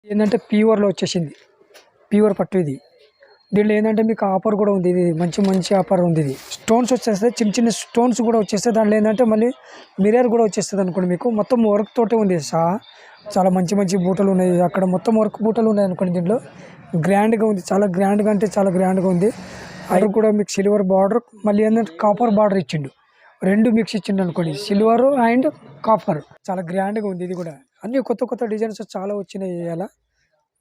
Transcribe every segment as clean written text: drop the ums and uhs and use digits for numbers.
ఏంటంటే ప్యూర్లో వచ్చేసింది. ప్యూర్ పట్టు ఇది. దీంట్లో ఏంటంటే మీకు ఆఫర్ కూడా ఉంది. ఇది మంచి మంచి ఆఫర్ ఉంది. ఇది స్టోన్స్ వచ్చేస్తాయి, చిన్న చిన్న స్టోన్స్ కూడా వచ్చేస్తాయి. దాంట్లో ఏంటంటే మళ్ళీ మిర్రర్ కూడా వచ్చేస్తుంది అనుకోండి. మీకు మొత్తం వర్క్ తోటే ఉంది. చాలా మంచి మంచి బూటలు ఉన్నాయి. అక్కడ మొత్తం వర్క్ బూటలు ఉన్నాయి అనుకోండి. దీంట్లో గ్రాండ్గా ఉంది, చాలా గ్రాండ్గా అంటే చాలా గ్రాండ్గా ఉంది. అది కూడా మీకు సిల్వర్ బార్డర్, మళ్ళీ ఏంటంటే కాపర్ బార్డర్ ఇచ్చిండు. రెండు మిక్స్ ఇచ్చిండు అనుకోండి, సిల్వర్ అండ్ కాపర్. చాలా గ్రాండ్గా ఉంది. ఇది కూడా అన్ని కొత్త కొత్త డిజైన్స్ చాలా వచ్చినాయి. ఇలా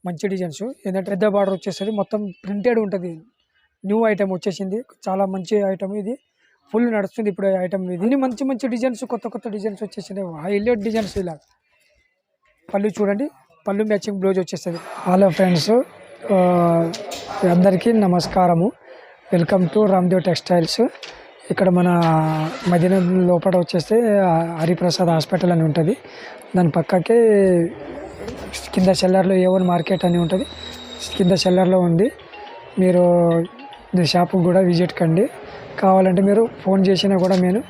మంచి డిజైన్స్ ఏంటంటే పెద్ద బార్డర్ వచ్చేస్తుంది, మొత్తం ప్రింటెడ్ ఉంటుంది. న్యూ ఐటమ్ వచ్చేసింది, చాలా మంచి ఐటమ్ ఇది. ఫుల్ నడుస్తుంది ఇప్పుడు ఐటమ్. ఇది అన్ని మంచి మంచి డిజైన్స్, కొత్త కొత్త డిజైన్స్ వచ్చేసినాయి. Highlight designs. ఇలా పళ్ళు చూడండి, పళ్ళు మ్యాచింగ్ బ్లౌజ్ వచ్చేస్తుంది. హలో ఫ్రెండ్స్, అందరికీ నమస్కారము. Welcome to Ramdev textiles. ఇక్కడ మన మదీనా లోపల వచ్చేస్తే హరిప్రసాద్ హాస్పిటల్ అని ఉంటుంది. దాని పక్కకే కింద సెల్లర్లో A1 మార్కెట్ అని ఉంటుంది. కింద సెల్లర్లో ఉంది. మీరు షాపుకి కూడా విజిట్ కండి. కావాలంటే మీరు ఫోన్ చేసినా కూడా నేను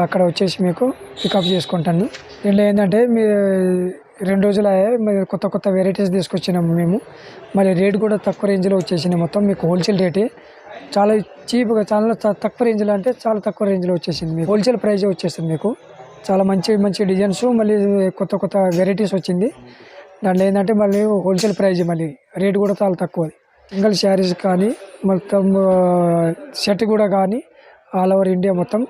అక్కడ వచ్చేసి మీకు పికప్ చేసుకుంటాను. దీంట్లో ఏంటంటే మీ 2 రోజులు అయ్యాయి, కొత్త కొత్త వెరైటీస్ తీసుకొచ్చినాము మేము. మళ్ళీ రేట్ కూడా తక్కువ రేంజ్లో వచ్చేసినాయి. మొత్తం మీకు హోల్సేల్ రేటే, చాలా చీప్గా, చాలా తక్కువ రేంజ్లో, అంటే చాలా తక్కువ రేంజ్లో వచ్చేసింది. మీకు హోల్సేల్ ప్రైజే వచ్చేస్తుంది. మీకు చాలా మంచి మంచి డిజైన్స్, మళ్ళీ కొత్త కొత్త వెరైటీస్ వచ్చింది. దాంట్లో ఏంటంటే మళ్ళీ హోల్సేల్ ప్రైజ్, మళ్ళీ రేట్ కూడా చాలా తక్కువ. సింగిల్ శారీస్ కానీ మొత్తం షర్ట్ కూడా కానీ ఆల్ ఓవర్ ఇండియా మొత్తం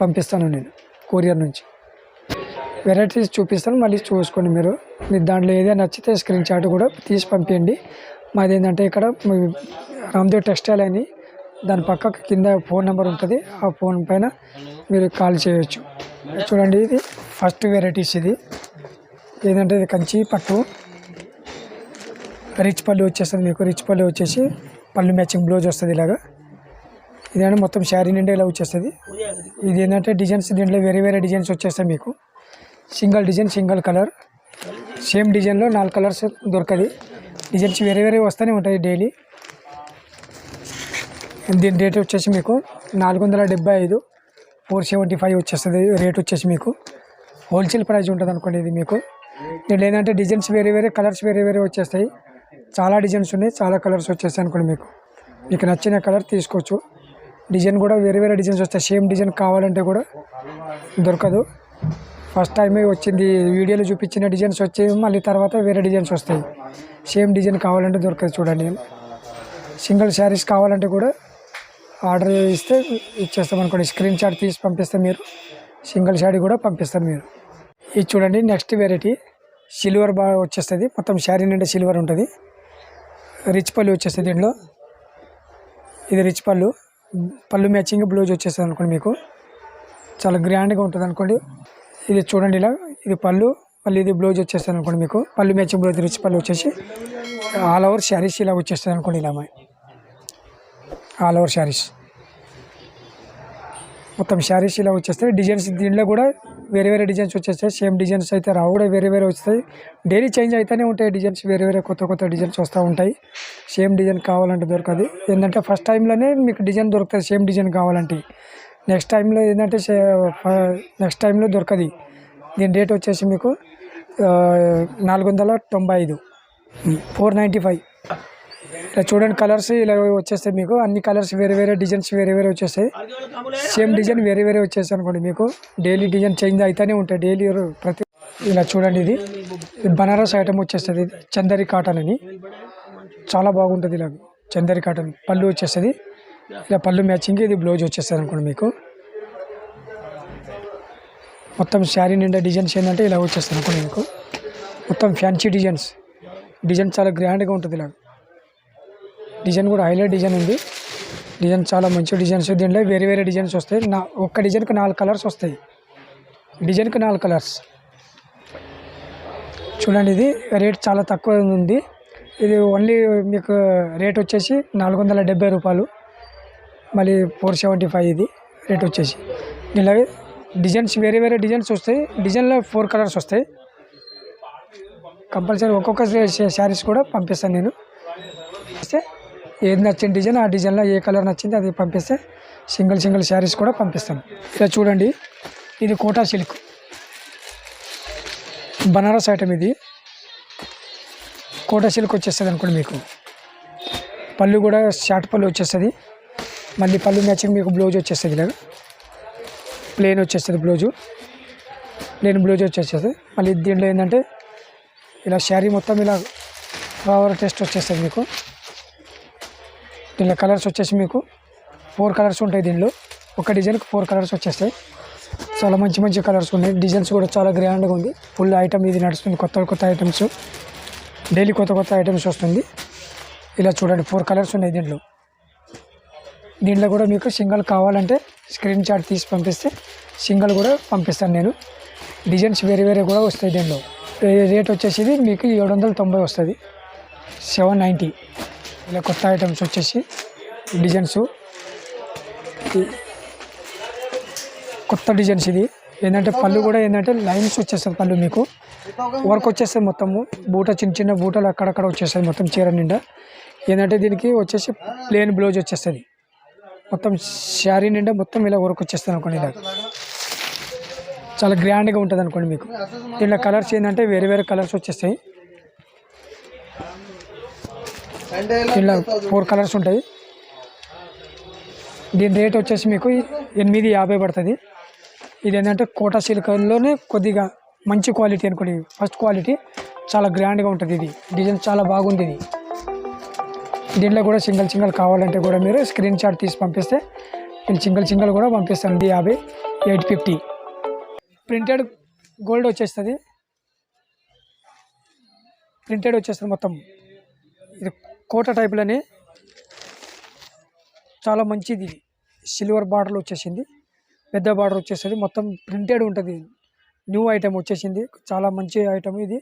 పంపిస్తాను నేను కొరియర్ నుంచి. వెరైటీస్ చూపిస్తాను, మళ్ళీ చూసుకోండి. మీరు దాంట్లో ఏదైనా నచ్చితే స్క్రీన్ షాట్ కూడా తీసి పంపించండి. మాది ఏంటంటే ఇక్కడ రామ్దేవ్ టెక్స్టైల్ అని, దాని పక్కకు కింద ఫోన్ నెంబర్ ఉంటుంది. ఆ ఫోన్ పైన మీరు కాల్ చేయవచ్చు. చూడండి, ఇది ఫస్ట్ వెరైటీస్. ఇది ఏంటంటే ఇది కంచి పట్టు, రిచ్ పళ్ళు వచ్చేస్తుంది. మీకు రిచ్ పళ్ళు వచ్చేసి పళ్ళు మ్యాచింగ్ బ్లౌజ్ వస్తుంది. ఇలాగా ఇదేంటే మొత్తం శారీ నిండా ఇలా వచ్చేస్తుంది. ఇది ఏంటంటే డిజైన్స్, దీంట్లో వేరే వేరే డిజైన్స్ వచ్చేస్తాయి. మీకు single design, single colour, same డిజైన్లో 4 కలర్స్ దొరకది. డిజైన్స్ వేరే వేరే వస్తూనే ఉంటాయి డైలీ. దీని రేట్ వచ్చేసి మీకు 475, 475 వచ్చేస్తుంది రేట్ వచ్చేసి. మీకు హోల్సేల్ ప్రైస్ ఉంటుంది అనుకోండి. ఇది మీకు దీంట్లో ఏంటంటే డిజైన్స్ వేరే వేరే, కలర్స్ వేరే వేరే వచ్చేస్తాయి. చాలా డిజైన్స్ ఉన్నాయి, చాలా కలర్స్ వచ్చేస్తాయి అనుకోండి. మీకు నచ్చిన కలర్ తీసుకోవచ్చు. డిజైన్ కూడా వేరే వేరే డిజైన్స్ వస్తాయి. సేమ్ డిజైన్ కావాలంటే కూడా దొరకదు. ఫస్ట్ టైమే వచ్చింది, వీడియోలో చూపించిన డిజైన్స్ వచ్చేవి, మళ్ళీ తర్వాత వేరే డిజైన్స్ వస్తాయి. సేమ్ డిజైన్ కావాలంటే దొరకదు. చూడండి, సింగిల్ శారీస్ కావాలంటే కూడా ఆర్డర్ ఇస్తే ఇచ్చేస్తాం అనుకోండి. స్క్రీన్ షాట్ తీసి పంపిస్తే మీరు సింగిల్ శారీ కూడా పంపిస్తారు మీరు. ఇది చూడండి, నెక్స్ట్ వెరైటీ సిల్వర్ బాగా వచ్చేస్తుంది. మొత్తం శారీ నిండా సిల్వర్ ఉంటుంది. రిచ్ పళ్ళు వచ్చేస్తుంది దీంట్లో. ఇది రిచ్ పళ్ళు, పళ్ళు మ్యాచింగ్ బ్లౌజ్ వచ్చేస్తుంది అనుకోండి. మీకు చాలా గ్రాండ్గా ఉంటుంది అనుకోండి. ఇది చూడండి, ఇలా ఇది పళ్ళు, మళ్ళీ ఇది బ్లౌజ్ వచ్చేస్తుంది అనుకోండి. మీకు పళ్ళు మ్యాచింగ్ బ్లౌజ్, రిచ్ పళ్ళు వచ్చేసి ఆల్ ఓవర్ శారీస్ ఇలా వచ్చేస్తుంది అనుకోండి. ఇలా ఆల్ ఓవర్ శారీస్ మొత్తం శారీస్ ఇలా వచ్చేస్తాయి. డిజైన్స్ దీంట్లో కూడా వేరే వేరే డిజైన్స్ వచ్చేస్తాయి. సేమ్ డిజైన్స్ అయితే రావు, కూడా వేరే వేరే వస్తాయి. డైలీ చేంజ్ అవుతూనే ఉంటాయి డిజైన్స్, వేరే వేరే కొత్త కొత్త డిజైన్స్ వస్తూ ఉంటాయి. సేమ్ డిజైన్ కావాలంటే దొరకదు. ఏంటంటే ఫస్ట్ టైంలోనే మీకు డిజైన్ దొరుకుతుంది. సేమ్ డిజైన్ కావాలంటే నెక్స్ట్ టైంలో ఏంటంటే నెక్స్ట్ టైంలో దొరకదు. దీని రేట్ వచ్చేసి మీకు 495, 495. ఇలా చూడండి, కలర్స్ ఇలా వచ్చేస్తాయి. మీకు అన్ని కలర్స్ వేరే వేరే, డిజైన్స్ వేరే వేరే వచ్చేస్తాయి. సేమ్ డిజైన్ వేరే వేరే వచ్చేస్తాయి అనుకోండి. మీకు డైలీ డిజైన్ చేంజ్ అవుతూనే ఉంటాయి డైలీ ప్రతి. ఇలా చూడండి, ఇది బనారస్ ఐటమ్ వచ్చేస్తుంది. చందరి కాటన్ అని, చాలా బాగుంటుంది. ఇలా చందరి కాటన్ పళ్ళు వచ్చేస్తుంది. ఇలా పళ్ళు మ్యాచింగ్ ఇది బ్లౌజ్ వచ్చేస్తుంది అనుకోండి. మీకు మొత్తం శారీ నిండా డిజైన్స్ ఏంటంటే ఇలా వచ్చేస్తుంది అనుకోండి. మీకు మొత్తం ఫ్యాన్సీ డిజైన్స్, డిజైన్ చాలా గ్రాండ్గా ఉంటుంది. ఇలా డిజైన్ కూడా హైలైట్ డిజైన్ ఉంది. డిజైన్ చాలా మంచి డిజైన్స్. దీంట్లో వేరే వేరే డిజైన్స్ వస్తాయి. ఒక్క డిజైన్కి 4 కలర్స్ వస్తాయి. డిజైన్కి 4 కలర్స్. చూడండి, ఇది రేట్ చాలా తక్కువ ఉంది. ఇది ఓన్లీ మీకు రేట్ వచ్చేసి 470 రూపాయలు, మళ్ళీ 475 ఇది రేట్ వచ్చేసి. ఇలా డిజైన్స్ వేరే వేరే డిజైన్స్ వస్తాయి. డిజైన్లో 4 కలర్స్ వస్తాయి. కంపల్సరీ ఒక్కొక్క శారీస్ కూడా పంపిస్తాను నేను. ఏది నచ్చిన డిజైన్, ఆ డిజైన్లో ఏ కలర్ నచ్చింది అది పంపిస్తే సింగిల్ శారీస్ కూడా పంపిస్తాను. ఇలా చూడండి, ఇది కోటా సిల్క్ బనారస్ ఐటమ్. ఇది కోటా సిల్క్ వచ్చేస్తుంది అనుకోండి మీకు. పళ్ళు కూడా షార్ట్ పళ్ళు వచ్చేస్తుంది. మళ్ళీ పళ్ళు మ్యాచింగ్ మీకు బ్లౌజ్ వచ్చేస్తుంది. ఇలాగ ప్లెయిన్ వచ్చేస్తుంది బ్లౌజు. ప్లెయిన్ బ్లౌజ్ వచ్చేస్తుంది. మళ్ళీ దీంట్లో ఏంటంటే ఇలా శారీ మొత్తం ఇలా ఫ్లవర్ టెస్ట్ వచ్చేస్తుంది మీకు. దీనిలో కలర్స్ వచ్చేసి మీకు 4 కలర్స్ ఉంటాయి. దీనిలో ఒక డిజైన్కి 4 కలర్స్ వచ్చేస్తాయి. చాలా మంచి మంచి కలర్స్ ఉన్నాయి. డిజైన్స్ కూడా చాలా గ్రాండ్గా ఉంది. ఫుల్ ఐటమ్ ఇది నడుస్తుంది. కొత్త కొత్త ఐటమ్స్ డైలీ కొత్త కొత్త ఐటమ్స్ వస్తుంది. ఇలా చూడండి 4 కలర్స్ ఉన్నాయి దీంట్లో. దీంట్లో కూడా మీకు సింగిల్ కావాలంటే స్క్రీన్ షాట్ తీసి పంపిస్తే సింగిల్ కూడా పంపిస్తాను నేను. డిజైన్స్ వేరే వేరే కూడా వస్తాయి. దీంట్లో రేట్ వచ్చేసి మీకు 790 వస్తుంది. 790. ఇలా కొత్త ఐటమ్స్ వచ్చేసి డిజైన్స్ కొత్త డిజైన్స్. ఇది ఏంటంటే పళ్ళు కూడా ఏంటంటే లైన్స్ వచ్చేస్తుంది. పళ్ళు మీకు వర్క్ వచ్చేస్తుంది మొత్తము. బూట చిన్న చిన్న బూటలు అక్కడక్కడ వచ్చేస్తుంది మొత్తం చీర నిండా. ఏంటంటే దీనికి వచ్చేసి ప్లెయిన్ బ్లౌజ్ వచ్చేస్తుంది. మొత్తం శారీ నిండా మొత్తం ఇలా వర్క్ వచ్చేస్తుంది అనుకోండి. ఇలా చాలా గ్రాండ్గా ఉంటుంది అనుకోండి మీకు. దీంట్లో కలర్స్ ఏంటంటే వేరే వేరే కలర్స్ వచ్చేస్తాయి. ఇలా 4 కలర్స్ ఉంటాయి. దీని రేట్ వచ్చేసి మీకు 850 పడుతుంది. ఇది ఏంటంటే కోటా సిల్క్లోనే కొద్దిగా మంచి క్వాలిటీ అనుకోండి. ఫస్ట్ క్వాలిటీ చాలా గ్రాండ్గా ఉంటుంది. ఇది డిజైన్ చాలా బాగుంది. ఇది దీంట్లో కూడా సింగిల్ కావాలంటే కూడా మీరు స్క్రీన్ షాట్ తీసి పంపిస్తే నేను సింగిల్ కూడా పంపిస్తాను. 50, 850. ప్రింటెడ్ గోల్డ్ వచ్చేస్తుంది. ప్రింటెడ్ వచ్చేస్తుంది మొత్తం. ఇది కోట టైప్లోనే చాలా మంచిది. ఇది సిల్వర్ బార్డర్ వచ్చేసింది. పెద్ద బార్డర్ వచ్చేస్తుంది. మొత్తం ప్రింటెడ్ ఉంటుంది. న్యూ ఐటమ్ వచ్చేసింది. చాలా మంచి ఐటమ్ ఇది.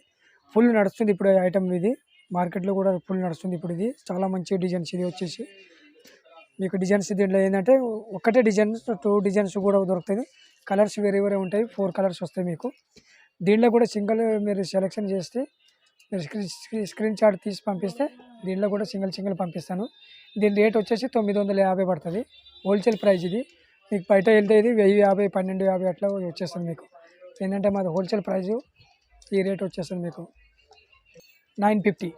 ఫుల్ నడుస్తుంది ఇప్పుడు ఐటమ్. ఇది మార్కెట్లో కూడా ఫుల్ నడుస్తుంది ఇప్పుడు. ఇది చాలా మంచి డిజైన్స్. ఇది వచ్చేసి మీకు డిజైన్స్ దీంట్లో ఏంటంటే ఒకటే డిజైన్స్ 2 డిజైన్స్ కూడా దొరుకుతుంది. కలర్స్ వేరే వేరే ఉంటాయి. 4 కలర్స్ వస్తాయి మీకు. దీంట్లో కూడా సింగిల్ మీరు సెలెక్షన్ చేస్తే మీరు స్క్రీన్ షాట్ తీసి పంపిస్తే దీంట్లో కూడా సింగిల్ పంపిస్తాను. దీని రేట్ వచ్చేసి 950 పడుతుంది. హోల్సేల్ ప్రైస్ ఇది. మీకు బయట వెళ్తే ఇది 1050, 1250 అట్లా వచ్చేస్తుంది మీకు. ఏంటంటే మాది హోల్సేల్ ప్రైజు. ఈ రేట్ వచ్చేస్తుంది మీకు 950.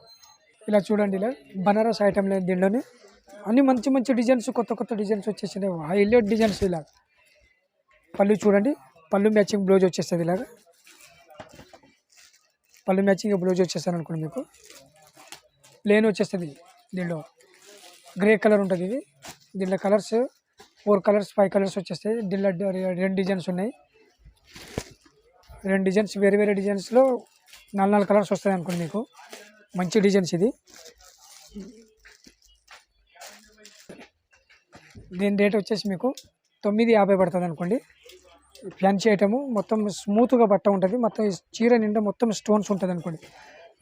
ఇలా చూడండి. ఇలా బనారస్ ఐటమ్ లేదు దీంట్లోనే. అన్ని మంచి మంచి డిజైన్స్ కొత్త డిజైన్స్ వచ్చేసినాయి. Highlight designs. ఇలా పళ్ళు చూడండి. పళ్ళు మ్యాచింగ్ బ్లౌజ్ వచ్చేస్తుంది. ఇలాగా పళ్ళు మ్యాచింగ్ బ్లౌజ్ వచ్చేస్తాను అనుకోండి మీకు. ప్లెయిన్ వచ్చేస్తుంది. దీంట్లో గ్రే కలర్ ఉంటుంది. ఇది దీంట్లో కలర్స్ 4 కలర్స్ 5 కలర్స్ వచ్చేస్తాయి. దీంట్లో 2 డిజైన్స్ ఉన్నాయి. 2 డిజైన్స్ వేరే వేరే డిజైన్స్లో 4 కలర్స్ వస్తాయి అనుకోండి మీకు. మంచి డిజైన్స్ ఇది. దీని రేట్ వచ్చేసి మీకు 950 పడుతుంది అనుకోండి. ఫ్యాన్సీ ఐటము మొత్తం స్మూత్గా బట్ట ఉంటుంది. మొత్తం చీర నిండా మొత్తం స్టోన్స్ ఉంటుంది అనుకోండి.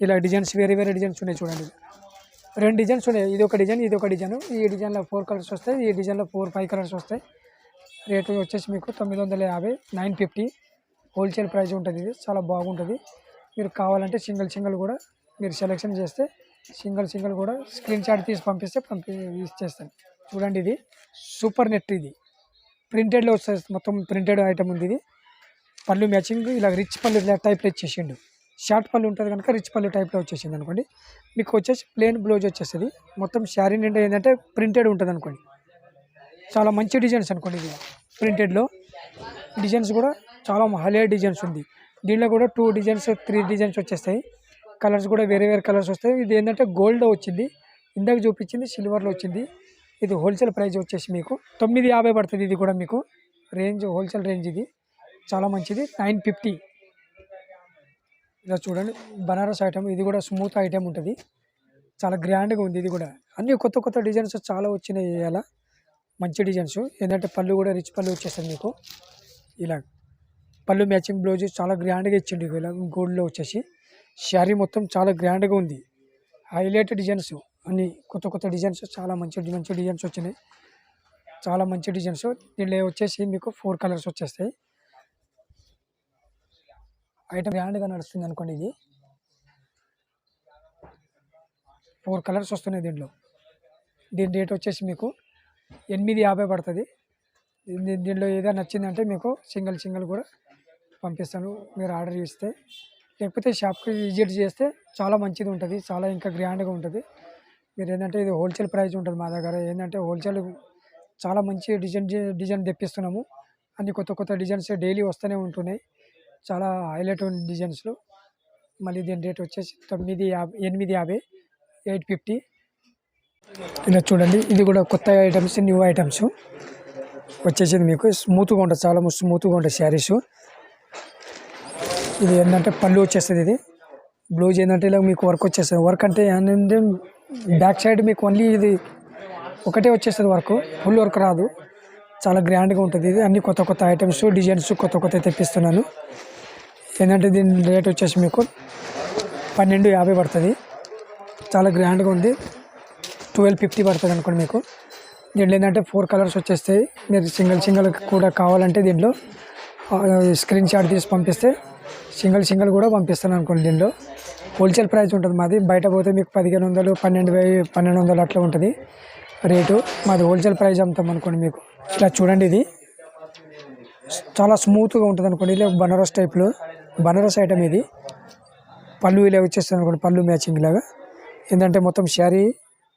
ఇలా డిజైన్స్ వేరే వేరే డిజైన్స్ ఉన్నాయి చూడండి. 2 డిజైన్స్ ఉన్నాయి. ఇది ఒక డిజైన్, ఇది ఒక డిజైన్. ఈ డిజైన్లో 4 కలర్స్ వస్తాయి. ఈ డిజైన్లో 4, 5 కలర్స్ వస్తాయి. రేటు వచ్చేసి మీకు 950, 950 హోల్సేల్ ప్రైస్ ఉంటుంది. ఇది చాలా బాగుంటుంది. మీరు కావాలంటే సింగిల్ కూడా మీరు సెలెక్షన్ చేస్తే సింగిల్ కూడా స్క్రీన్ షాట్ తీసి పంపిస్తే ఇచ్చేస్తాను. చూడండి. ఇది సూపర్ నెట్. ఇది ప్రింటెడ్లో వస్తుంది. మొత్తం ప్రింటెడ్ ఐటమ్ ఉంది. ఇది పళ్ళు మ్యాచింగ్ ఇలా రిచ్ పళ్ళు ఇలా టైప్లో ఇచ్చేసిండు. షార్ట్ పళ్ళు ఉంటుంది కనుక రిచ్ పళ్ళు టైప్లో వచ్చేసింది అనుకోండి. మీకు వచ్చేసి ప్లెయిన్ బ్లౌజ్ వచ్చేస్తుంది. మొత్తం శారీ నిండా ఏంటంటే ప్రింటెడ్ ఉంటుంది అనుకోండి. చాలా మంచి డిజైన్స్ అనుకోండి. ఇది ప్రింటెడ్లో డిజైన్స్ కూడా చాలా హైలైట్ డిజైన్స్ ఉంది. దీంట్లో కూడా 2 డిజైన్స్ 3 డిజైన్స్ వచ్చేస్తాయి. కలర్స్ కూడా వేరే వేరే కలర్స్ వస్తాయి. ఇది ఏంటంటే గోల్డ్లో వచ్చింది. ఇందాక చూపించింది సిల్వర్లో వచ్చింది. ఇది హోల్సేల్ ప్రైస్ వచ్చేసి మీకు 950 పడుతుంది. ఇది కూడా మీకు రేంజ్ హోల్సేల్ రేంజ్. ఇది చాలా మంచిది. 950. ఇలా చూడండి. బనారస్ ఐటమ్. ఇది కూడా స్మూత్ ఐటమ్ ఉంటుంది. చాలా గ్రాండ్గా ఉంది. ఇది కూడా అన్ని కొత్త డిజైన్స్ చాలా వచ్చినాయి. ఇలా మంచి డిజైన్స్. ఏంటంటే పళ్ళు కూడా రిచ్ పళ్ళు వచ్చేస్తుంది మీకు. ఇలా పళ్ళు మ్యాచింగ్ బ్లౌజ్ చాలా గ్రాండ్గా ఇచ్చిండు. ఇలా గోల్డ్లో వచ్చేసి శారీ మొత్తం చాలా గ్రాండ్గా ఉంది. హైలైట్ డిజైన్స్ అన్ని కొత్త డిజైన్స్ చాలా మంచి డిజైన్స్ వచ్చినాయి. చాలా మంచి డిజైన్స్. దీనిలో వచ్చేసి మీకు 4 కలర్స్ వచ్చేస్తాయి. ఐటమ్ గ్రాండ్గా నడుస్తుంది అనుకోండి. ఇది 4 కలర్స్ వస్తున్నాయి దీంట్లో. దీని రేట్ వచ్చేసి మీకు 850 పడుతుంది. దీంట్లో ఏదైనా నచ్చిందంటే మీకు సింగిల్ కూడా పంపిస్తాను. మీరు ఆర్డర్ ఇస్తే లేకపోతే షాప్కి విజిట్ చేస్తే చాలా మంచిది ఉంటుంది, చాలా ఇంకా గ్రాండ్గా ఉంటుంది. మీరు ఏంటంటే ఇది హోల్సేల్ ప్రైస్ ఉంటుంది మా దగ్గర. ఏంటంటే హోల్సేల్ చాలా మంచి డిజైన్ తెప్పిస్తున్నాము. అన్ని కొత్త కొత్త డిజైన్స్ డైలీ వస్తూనే ఉంటున్నాయి, చాలా హైలైట్ ఉన్న డిజైన్స్లో. మళ్ళీ దీని రేట్ వచ్చేసి 850 850. ఇలా చూడండి, ఇది కూడా కొత్త ఐటమ్స్, న్యూ ఐటమ్స్ వచ్చేసింది. మీకు స్మూత్గా ఉంటుంది, చాలా స్మూత్గా ఉంటుంది శారీస్. ఇది ఏంటంటే పళ్ళు వచ్చేస్తుంది, ఇది బ్లౌజ్ ఏంటంటే ఇలా మీకు వర్క్ వచ్చేస్తుంది. వర్క్ అంటే ఏంటంటే బ్యాక్ సైడ్ మీకు ఓన్లీ ఇది ఒకటే వచ్చేస్తుంది, వర్క్ ఫుల్ వర్క్ రాదు, చాలా గ్రాండ్గా ఉంటుంది. ఇది అన్ని కొత్త కొత్త ఐటమ్స్, డిజైన్స్ కొత్త కొత్త తెప్పిస్తున్నాను. ఏంటంటే దీని రేట్ వచ్చేసి మీకు 1250 పడుతుంది, చాలా గ్రాండ్గా ఉంది. 1250 పడుతుంది అనుకోండి మీకు. దీంట్లో ఏంటంటే 4 కలర్స్ వచ్చేస్తాయి. మీరు సింగిల్ కూడా కావాలంటే దీంట్లో స్క్రీన్ షాట్ తీసి పంపిస్తే సింగిల్ కూడా పంపిస్తాను అనుకోండి. దీంట్లో హోల్సేల్ ప్రైస్ ఉంటుంది మాది. బయట పోతే మీకు 1500 1200 అట్లా ఉంటుంది రేటు. మాది హోల్సేల్ ప్రైస్ అమ్ముతాం అనుకోండి మీకు. ఇలా చూడండి, ఇది చాలా స్మూత్గా ఉంటుంది అనుకోండి. ఇలా బనారస్ టైప్లో, బనారస్ ఐటమ్ ఇది. పళ్ళు ఇలా వచ్చేస్తుంది అనుకోండి, పళ్ళు మ్యాచింగ్ లాగా. ఏంటంటే మొత్తం శారీ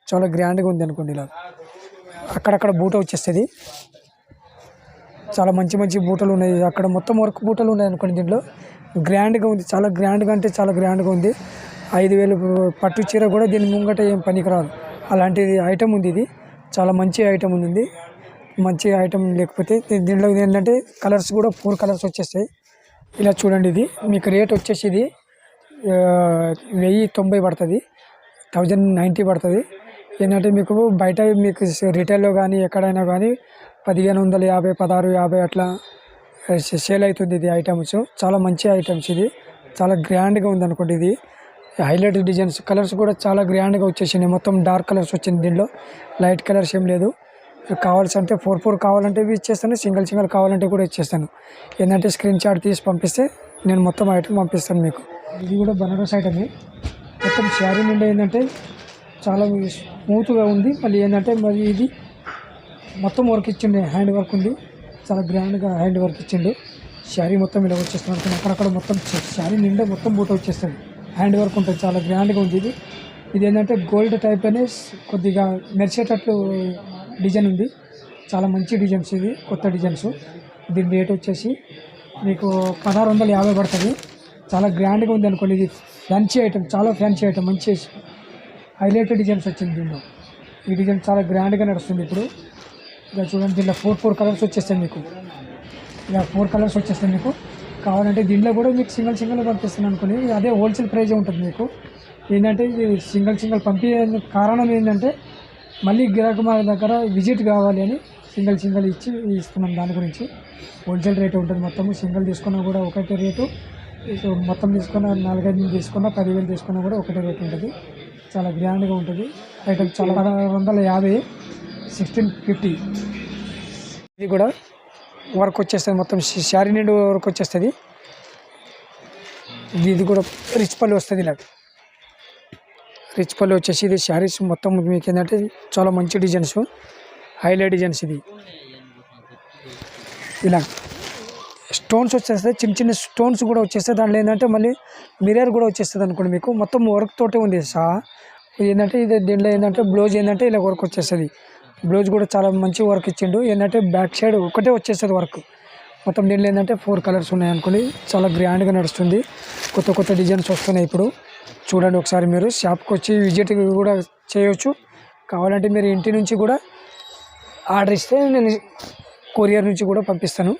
చాలా గ్రాండ్గా ఉంది అనుకోండి. ఇలా అక్కడక్కడ బూట వచ్చేస్తుంది, చాలా మంచి మంచి బూటలు ఉన్నాయి. అక్కడ మొత్తం వర్క్ బూటలు ఉన్నాయి అనుకోండి. దీంట్లో గ్రాండ్గా ఉంది, చాలా గ్రాండ్గా అంటే చాలా గ్రాండ్గా ఉంది. 5000 పట్టు చీర కూడా దీని ముంగట ఏం పనికిరాదు, అలాంటిది ఐటమ్ ఉంది. ఇది చాలా మంచి ఐటమ్ ఉంది, మంచి ఐటమ్. లేకపోతే దీంట్లో ఏంటంటే కలర్స్ కూడా 4 కలర్స్ వచ్చేస్తాయి. ఇలా చూడండి, ఇది మీకు రేట్ వచ్చేసి ఇది 1090 పడుతుంది, 1090 పడుతుంది. ఏంటంటే మీకు బయట మీకు రిటైల్లో కానీ ఎక్కడైనా కానీ 1550 1650 అట్లా సేల్ అవుతుంది ఇది ఐటమ్స్. చాలా మంచి ఐటమ్స్, ఇది చాలా గ్రాండ్గా ఉంది అనుకోండి. ఇది హైలైట్ డిజైన్స్, కలర్స్ కూడా చాలా గ్రాండ్గా వచ్చేసినాయి. మొత్తం డార్క్ కలర్స్ వచ్చింది, దీనిలో లైట్ కలర్స్ ఏం లేదు. కావాల్సి అంటే 4 కావాలంటే ఇవి ఇచ్చేస్తాను, సింగిల్ కావాలంటే కూడా ఇచ్చేస్తాను. ఏంటంటే స్క్రీన్ షాట్ తీసి పంపిస్తే నేను మొత్తం ఐటమ్ పంపిస్తాను మీకు. ఇది కూడా బనారస్ ఐటమే. మొత్తం శారీ నిండా ఏంటంటే చాలా స్మూత్గా ఉంది. మళ్ళీ ఏంటంటే మరి ఇది మొత్తం వర్క్ ఇచ్చిండు, హ్యాండ్ వర్క్ ఉంది, చాలా గ్రాండ్గా హ్యాండ్ వర్క్ ఇచ్చిండు. శారీ మొత్తం ఇలా వచ్చేస్తుంది, అక్కడక్కడ మొత్తం శారీ నిండా మొత్తం బూట వచ్చేస్తుంది, హ్యాండ్ వర్క్ ఉంటుంది, చాలా గ్రాండ్గా ఉంది. ఇది ఏంటంటే గోల్డ్ టైప్ అనే కొద్దిగా మెరిసేటట్లు డిజైన్ ఉంది, చాలా మంచి డిజైన్స్, ఇది కొత్త డిజైన్స్. దీని రేట్ వచ్చేసి మీకు 1650 పడుతుంది, చాలా గ్రాండ్గా ఉంది అనుకోండి. ఇది ఫ్యాన్సీ ఐటమ్, చాలా ఫ్యాన్సీ ఐటమ్, మంచి హైలైట్ డిజైన్స్ వచ్చింది దీనిలో. ఈ డిజైన్ చాలా గ్రాండ్గా నడుస్తుంది ఇప్పుడు. ఇలా చూడండి, దీంట్లో 4 కలర్స్ వచ్చేస్తాయి మీకు. ఇలా 4 కలర్స్ వచ్చేస్తాయి మీకు. కావాలంటే దీంట్లో కూడా మీకు సింగిల్ పంపిస్తున్నాను అనుకోండి. అదే హోల్సేల్ ప్రైజే ఉంటుంది మీకు. ఏంటంటే ఇది సింగిల్ పంపే కారణం ఏంటంటే మళ్ళీ గిరాకు మా దగ్గర విజిట్ కావాలి అని సింగిల్ ఇచ్చి ఇస్తున్నాం. దాని గురించి హోల్సేల్ రేటు ఉంటుంది మొత్తము. సింగిల్ తీసుకున్నా కూడా ఒకటే రేటు, మొత్తం తీసుకున్న 4-5 తీసుకున్నా 10,000 తీసుకున్నా కూడా ఒకటే రేటు ఉంటుంది. చాలా గ్రాండ్గా ఉంటుంది ఐటమ్, చాలా 1650 1650. ఇది కూడా వర్క్ వచ్చేస్తుంది, మొత్తం శారీ నిండు వర్క్ వచ్చేస్తుంది. ఇది కూడా రిచ్ పళ్ళు వస్తుంది. ఇలా రిచ్ పళ్ళు వచ్చేసి ఇది శారీస్ మొత్తం మీకు ఏంటంటే చాలా మంచి డిజైన్స్, హైలైట్ డిజైన్స్. ఇది ఇలా స్టోన్స్ వచ్చేస్తాయి, చిన్న స్టోన్స్ కూడా వచ్చేస్తాయి. దాంట్లో ఏంటంటే మళ్ళీ మిర్రర్ కూడా వచ్చేస్తుంది అనుకోండి మీకు. మొత్తం వర్క్ తోటే ఉంది ఏంటంటే ఇది. దీంట్లో ఏంటంటే బ్లౌజ్ ఏంటంటే ఇలా వర్క్ వచ్చేస్తుంది. బ్లౌజ్ కూడా చాలా మంచి వర్క్ ఇచ్చిండు. ఏంటంటే బ్యాక్ సైడ్ ఒకటే వచ్చేస్తుంది వర్క్ మొత్తం. దీంట్లో ఏంటంటే 4 కలర్స్ ఉన్నాయి అనుకోండి, చాలా గ్రాండ్గా నడుస్తుంది. కొత్త డిజైన్స్ వస్తున్నాయి ఇప్పుడు. చూడండి ఒకసారి, మీరు షాప్కి వచ్చి విజిట్ కూడా చేయవచ్చు. కావాలంటే మీరు ఇంటి నుంచి కూడా ఆర్డర్ ఇస్తే నేను కొరియర్ నుంచి కూడా పంపిస్తాను.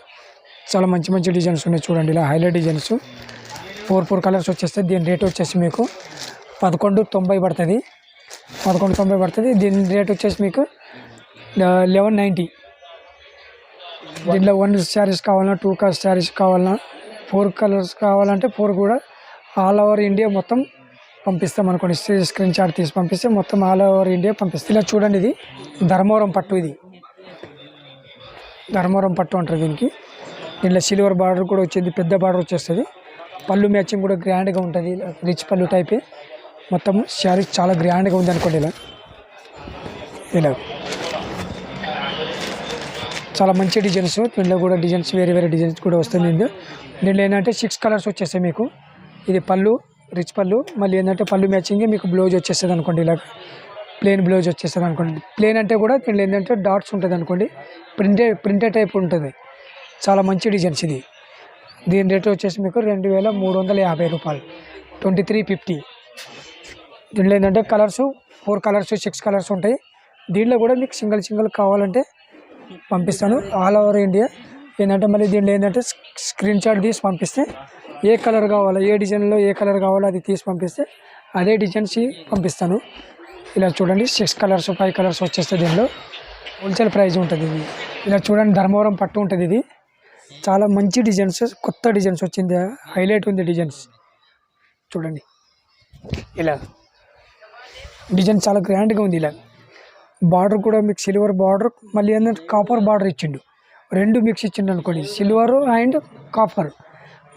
చాలా మంచి డిజైన్స్ ఉన్నాయి చూడండి, ఇలా హైలైట్ డిజైన్స్. 4 కలర్స్ వచ్చేస్తాయి. దీని రేట్ వచ్చేసి మీకు 1190 పడుతుంది, 1190 పడుతుంది. దీని రేట్ వచ్చేసి మీకు 1190. దీంట్లో 1 శారీస్ కావాలన్నా, 2 కలర్ శారీస్ కావాలన్నా, 4 కలర్స్ కావాలంటే 4 కూడా ఆల్ ఓవర్ ఇండియా మొత్తం పంపిస్తాం అనుకోండి. స్క్రీన్ షాట్ తీసి పంపిస్తే మొత్తం ఆల్ ఓవర్ ఇండియా పంపిస్తాం. ఇలా చూడండి, ఇది ధర్మవరం పట్టు. ఇది ధర్మవరం పట్టు అంటారు దీనికి. దీంట్లో సిల్వర్ బార్డర్ కూడా వచ్చింది, పెద్ద బార్డర్ వచ్చేస్తుంది. పళ్ళు మ్యాచింగ్ కూడా గ్రాండ్గా ఉంటుంది, రిచ్ పళ్ళు టైపే. మొత్తము శారీ చాలా గ్రాండ్గా ఉంది అనుకోండి. ఇలా చాలా మంచి డిజైన్స్. దీంట్లో కూడా డిజైన్స్ వేరే డిజైన్స్ కూడా వస్తుంది. దీంట్లో ఏంటంటే 6 కలర్స్ వచ్చేస్తాయి మీకు. ఇది పళ్ళు, రిచ్ పళ్ళు. మళ్ళీ ఏంటంటే పళ్ళు మ్యాచింగే మీకు బ్లౌజ్ వచ్చేస్తుంది అనుకోండి. ఇలా ప్లెయిన్ బ్లౌజ్ వచ్చేస్తుంది అనుకోండి. ప్లెయిన్ అంటే కూడా దీంట్లో ఏంటంటే డాట్స్ ఉంటుంది అనుకోండి. ప్రింటెడ్ టైప్ ఉంటుంది. చాలా మంచి డిజైన్స్ ఇది. దీని రేట్ వచ్చేసి మీకు 2350 రూపాయలు, 2350. దీంట్లో ఏంటంటే కలర్స్ 4 కలర్స్ 6 కలర్స్ ఉంటాయి. దీంట్లో కూడా మీకు సింగిల్ కావాలంటే పంపిస్తాను ఆల్ ఓవర్ ఇండియా. ఏంటంటే మళ్ళీ దీంట్లో ఏంటంటే స్క్రీన్ షాట్ తీసి పంపిస్తే ఏ కలర్ కావాలో, ఏ డిజైన్లో ఏ కలర్ కావాలో అది తీసి పంపిస్తే అదే డిజైన్స్ పంపిస్తాను. ఇలా చూడండి 6 కలర్స్ 5 కలర్స్ వచ్చేస్తుంది. దీనిలో హోల్సేల్ ప్రైస్ ఉంటుంది ఇది. ఇలా చూడండి ధర్మవరం పట్టు ఉంటుంది. ఇది చాలా మంచి డిజైన్స్, కొత్త డిజైన్స్ వచ్చింది, హైలైట్ ఉంది డిజైన్స్. చూడండి ఇలా డిజైన్ చాలా గ్రాండ్గా ఉంది. ఇలా బార్డర్ కూడా మీకు సిల్వర్ బార్డర్, మళ్ళీ ఏంటంటే కాపర్ బార్డర్ ఇచ్చిండు. 2 మిక్స్ ఇచ్చిండు అనుకోండి, సిల్వర్ అండ్ కాపర్.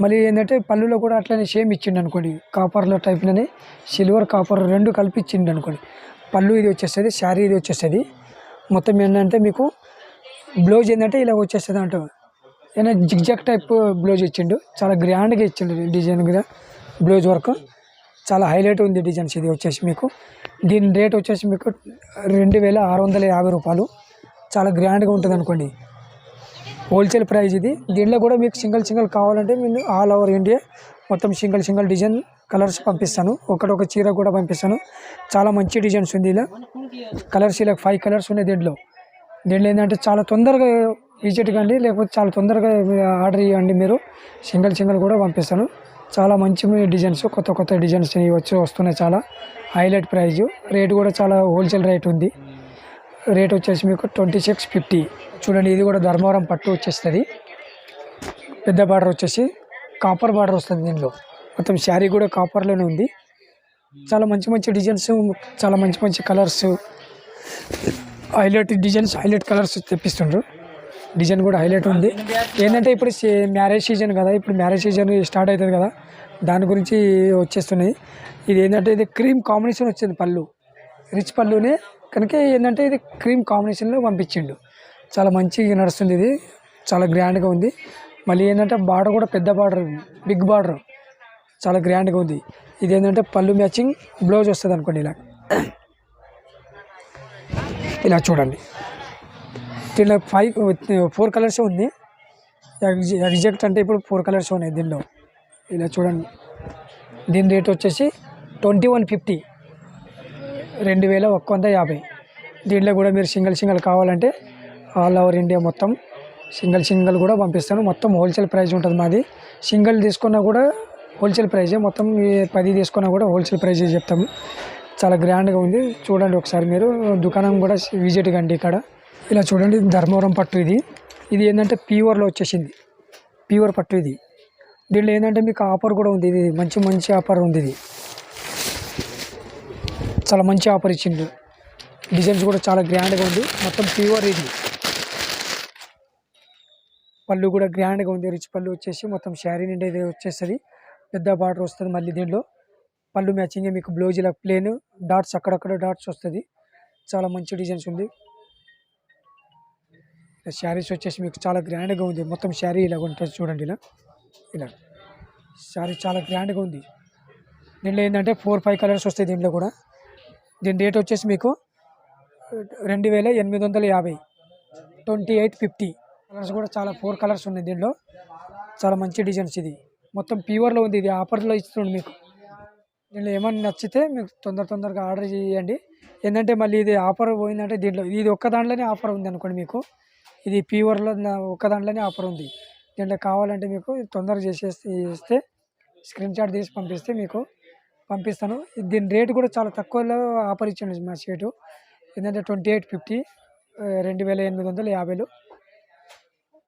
మళ్ళీ ఏంటంటే పళ్ళులో కూడా అట్లనే సేమ్ ఇచ్చిండు అనుకోండి, కాపర్లో టైప్లోనే సిల్వర్ కాపర్ 2 కలిపి ఇచ్చిండు అనుకోండి. పళ్ళు ఇది వచ్చేస్తుంది, శారీ ఇది వచ్చేస్తుంది. మొత్తం ఏంటంటే మీకు బ్లౌజ్ ఏంటంటే ఇలా వచ్చేస్తుంది అంటూ ఏదైనా జిగ్జాగ్ టైప్ బ్లౌజ్ ఇచ్చిండు. చాలా గ్రాండ్గా ఇచ్చిండు డిజైన్ కూడా. బ్లౌజ్ వర్క్ చాలా హైలైట్ ఉంది డిజైన్స్. ఇది వచ్చేసి మీకు దీని రేట్ వచ్చేసి మీకు 2650 రూపాయలు. చాలా గ్రాండ్గా ఉంటుంది అనుకోండి, హోల్సేల్ ప్రైస్ ఇది. దీంట్లో కూడా మీకు సింగిల్ కావాలంటే నేను ఆల్ ఓవర్ ఇండియా మొత్తం సింగిల్ డిజైన్ కలర్స్ పంపిస్తాను. ఒక చీర కూడా పంపిస్తాను. చాలా మంచి డిజైన్స్ ఉంది. ఇలా కలర్స్ ఇలా 5 కలర్స్ ఉన్నాయి దీంట్లో ఏంటంటే చాలా తొందరగా విజిట్ కండి, లేకపోతే చాలా తొందరగా ఆర్డర్ ఇవ్వండి. మీరు సింగిల్ కూడా పంపిస్తాను. చాలా మంచి డిజైన్స్, కొత్త డిజైన్స్ వస్తున్నాయి. చాలా హైలైట్ ప్రైజు. రేటు కూడా చాలా హోల్సేల్ రేట్ ఉంది. రేట్ వచ్చేసి మీకు 2650. చూడండి ఇది కూడా ధర్మవరం పట్టు వచ్చేస్తుంది. పెద్ద బార్డర్ వచ్చేసి కాపర్ బార్డర్ వస్తుంది. దీనిలో మొత్తం శారీ కూడా కాపర్లోనే ఉంది. చాలా మంచి డిజైన్స్, చాలా మంచి colours, highlight designs, highlight colours తెప్పిస్తుండ్రు. డిజైన్ కూడా హైలైట్ ఉంది. ఏంటంటే ఇప్పుడు మ్యారేజ్ సీజన్ కదా, ఇప్పుడు మ్యారేజ్ సీజన్ స్టార్ట్ అవుతుంది కదా, దాని గురించి వచ్చేస్తున్నాయి. ఇది ఏంటంటే ఇది క్రీమ్ కాంబినేషన్ వచ్చింది పళ్ళు, రిచ్ పళ్ళునే కనుక ఏంటంటే ఇది క్రీమ్ కాంబినేషన్లో పంపించిండు. చాలా మంచిగా నడుస్తుంది. ఇది చాలా గ్రాండ్గా ఉంది. మళ్ళీ ఏంటంటే బార్డర్ కూడా పెద్ద బార్డర్, బిగ్ బార్డర్, చాలా గ్రాండ్గా ఉంది. ఇది ఏంటంటే పళ్ళు మ్యాచింగ్ బ్లౌజ్ వస్తుంది అనుకోండి. ఇలా చూడండి దీనిలో 4 కలర్స్ ఉంది. ఎగ్జాక్ట్ అంటే ఇప్పుడు 4 కలర్స్ ఉన్నాయి దీనిలో. ఇలా చూడండి దీని రేట్ వచ్చేసి 2150, 2150. దీంట్లో కూడా మీరు సింగిల్ కావాలంటే ఆల్ ఓవర్ ఇండియా మొత్తం సింగిల్ కూడా పంపిస్తాను. మొత్తం హోల్సేల్ ప్రైస్ ఉంటుంది మాది. సింగిల్ తీసుకున్నా కూడా హోల్సేల్ ప్రైజే, మొత్తం 10 తీసుకున్నా కూడా హోల్సేల్ ప్రైజే చెప్తాము. చాలా గ్రాండ్గా ఉంది. చూడండి ఒకసారి మీరు దుకాణం కూడా విజిట్ కండి. ఇక్కడ ఇలా చూడండి ధర్మవరం పట్టు. ఇది ఏంటంటే ప్యూర్లో వచ్చేసింది, ప్యూర్ పట్టు ఇది. దీంట్లో ఏంటంటే మీకు ఆఫర్ కూడా ఉంది. ఇది మంచి ఆఫర్ ఉంది. ఇది చాలా మంచి ఆఫర్ ఇచ్చిండు. డిజైన్స్ కూడా చాలా గ్రాండ్గా ఉంది. మొత్తం ప్యూర్ ఇది. పళ్ళు కూడా గ్రాండ్గా ఉంది. రిచ్ పళ్ళు వచ్చేసి మొత్తం శారీ నిండా ఇది వచ్చేస్తుంది. పెద్ద బార్డర్ వస్తుంది. మళ్ళీ దీంట్లో పళ్ళు మ్యాచింగ్ మీకు బ్లౌజ్ ఇలా ప్లేన్ డాట్స్, అక్కడక్కడ డాట్స్ వస్తుంది. చాలా మంచి డిజైన్స్ ఉంది. శారీస్ వచ్చేసి మీకు చాలా గ్రాండ్గా ఉంది. మొత్తం శారీ ఇలా ఉంటుంది చూడండి. ఇలా శారీ చాలా గ్రాండ్గా ఉంది. దీంట్లో ఏంటంటే 4-5 కలర్స్ వస్తాయి. దీంట్లో కూడా దీని రేట్ వచ్చేసి మీకు 2850, 2850. కలర్స్ కూడా చాలా 4 కలర్స్ ఉన్నాయి దీంట్లో. చాలా మంచి డిజైన్స్. ఇది మొత్తం ప్యూర్లో ఉంది. ఇది ఆఫర్లో ఇస్తుంది మీకు. దీంట్లో ఏమన్నా నచ్చితే మీకు తొందరగా ఆర్డర్ చేయండి. ఏంటంటే మళ్ళీ ఇది ఆఫర్ పోయిందంటే దీంట్లో ఇది ఒక్క దాంట్లోనే ఆఫర్ ఉంది అనుకోండి. మీకు ఇది ప్యూర్లో ఒక్క దాంట్లోనే ఆఫర్ ఉంది. దీంట్లో కావాలంటే మీకు తొందరగా చేస్తే స్క్రీన్ షాట్ తీసి పంపిస్తే మీకు పంపిస్తాను. దీని రేటు కూడా చాలా తక్కువలో ఆఫర్ ఇచ్చాను మా షర్టు. ఏంటంటే 2850, 2850.